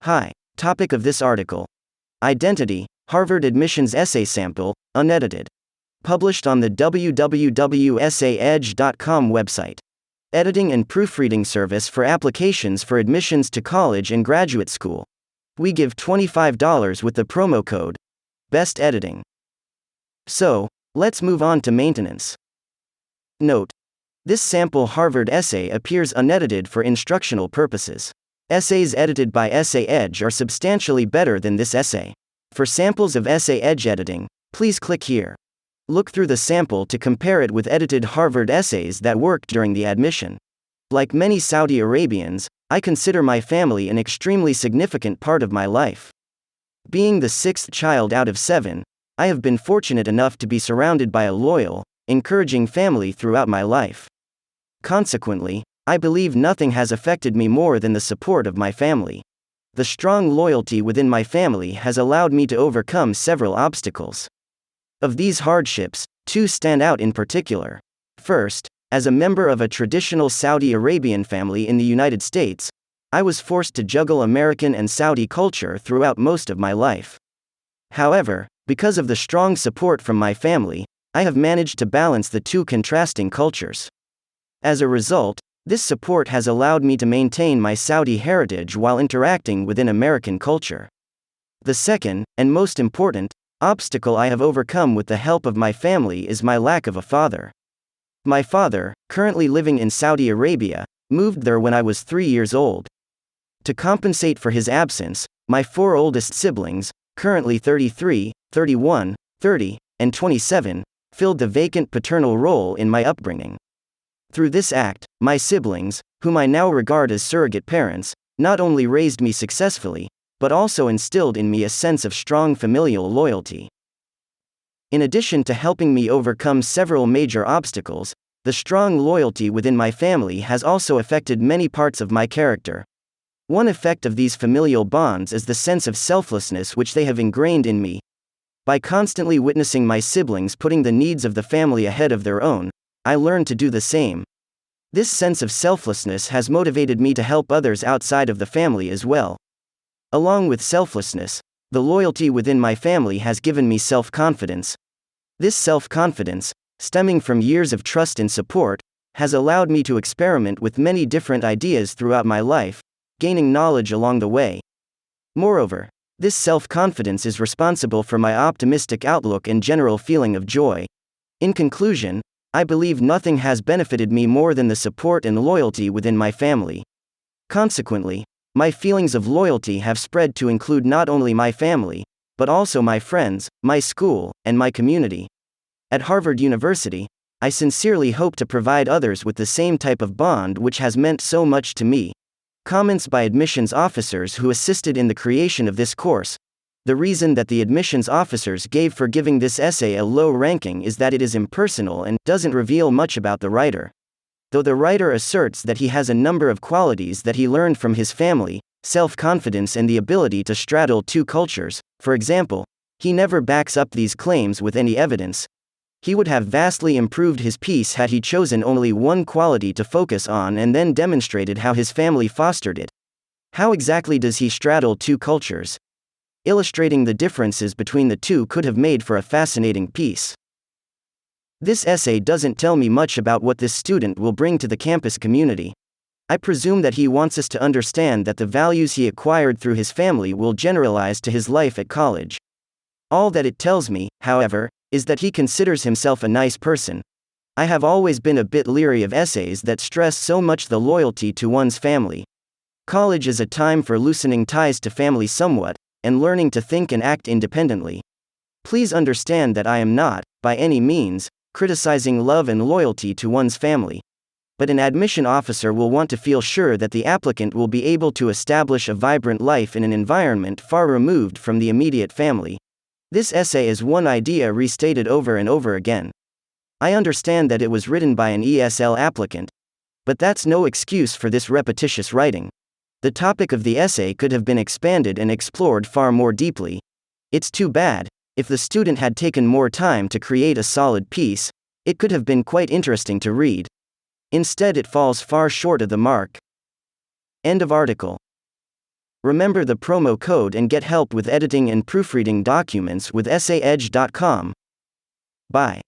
Hi. Topic of this article: Identity, Harvard Admissions Essay Sample, unedited. Published on the www.essayedge.com website. Editing and proofreading service for applications for admissions to college and graduate school. We give $25 with the promo code Best Editing. So, let's move on to maintenance. Note: this sample Harvard essay appears unedited for instructional purposes. Essays edited by EssayEdge are substantially better than this essay. For samples of EssayEdge editing, please click here. Look through the sample to compare it with edited Harvard essays that worked during the admission. Like many Saudi Arabians, I consider my family an extremely significant part of my life. Being the sixth child out of 7, I have been fortunate enough to be surrounded by a loyal, encouraging family throughout my life. Consequently, I believe nothing has affected me more than the support of my family. The strong loyalty within my family has allowed me to overcome several obstacles. Of these hardships, 2 stand out in particular. First, as a member of a traditional Saudi Arabian family in the United States, I was forced to juggle American and Saudi culture throughout most of my life. However, because of the strong support from my family, I have managed to balance the 2 contrasting cultures. As a result, this support has allowed me to maintain my Saudi heritage while interacting within American culture. The second, and most important, obstacle I have overcome with the help of my family is my lack of a father. My father, currently living in Saudi Arabia, moved there when I was 3 years old. To compensate for his absence, my 4 oldest siblings, currently 33, 31, 30, and 27, filled the vacant paternal role in my upbringing. Through this act, my siblings, whom I now regard as surrogate parents, not only raised me successfully, but also instilled in me a sense of strong familial loyalty. In addition to helping me overcome several major obstacles, the strong loyalty within my family has also affected many parts of my character. One effect of these familial bonds is the sense of selflessness which they have ingrained in me. By constantly witnessing my siblings putting the needs of the family ahead of their own, I learned to do the same. This sense of selflessness has motivated me to help others outside of the family as well. Along with selflessness, the loyalty within my family has given me self-confidence. This self-confidence, stemming from years of trust and support, has allowed me to experiment with many different ideas throughout my life, gaining knowledge along the way. Moreover, this self-confidence is responsible for my optimistic outlook and general feeling of joy. In conclusion, I believe nothing has benefited me more than the support and loyalty within my family. Consequently, my feelings of loyalty have spread to include not only my family, but also my friends, my school, and my community. At Harvard University, I sincerely hope to provide others with the same type of bond which has meant so much to me. Comments by admissions officers who assisted in the creation of this course. The reason that the admissions officers gave for giving this essay a low ranking is that it is impersonal and doesn't reveal much about the writer. Though the writer asserts that he has a number of qualities that he learned from his family, self-confidence and the ability to straddle 2 cultures, for example, he never backs up these claims with any evidence. He would have vastly improved his piece had he chosen only one quality to focus on and then demonstrated how his family fostered it. How exactly does he straddle 2 cultures? Illustrating the differences between the 2 could have made for a fascinating piece. This essay doesn't tell me much about what this student will bring to the campus community. I presume that he wants us to understand that the values he acquired through his family will generalize to his life at college. All that it tells me, however, is that he considers himself a nice person. I have always been a bit leery of essays that stress so much the loyalty to one's family. College is a time for loosening ties to family somewhat, and learning to think and act independently. Please understand that I am not, by any means, criticizing love and loyalty to one's family. But an admission officer will want to feel sure that the applicant will be able to establish a vibrant life in an environment far removed from the immediate family. This essay is one idea restated over and over again. I understand that it was written by an ESL applicant. But that's no excuse for this repetitious writing. The topic of the essay could have been expanded and explored far more deeply. It's too bad. If the student had taken more time to create a solid piece, it could have been quite interesting to read. Instead, it falls far short of the mark. End of article. Remember the promo code and get help with editing and proofreading documents with EssayEdge.com. Bye.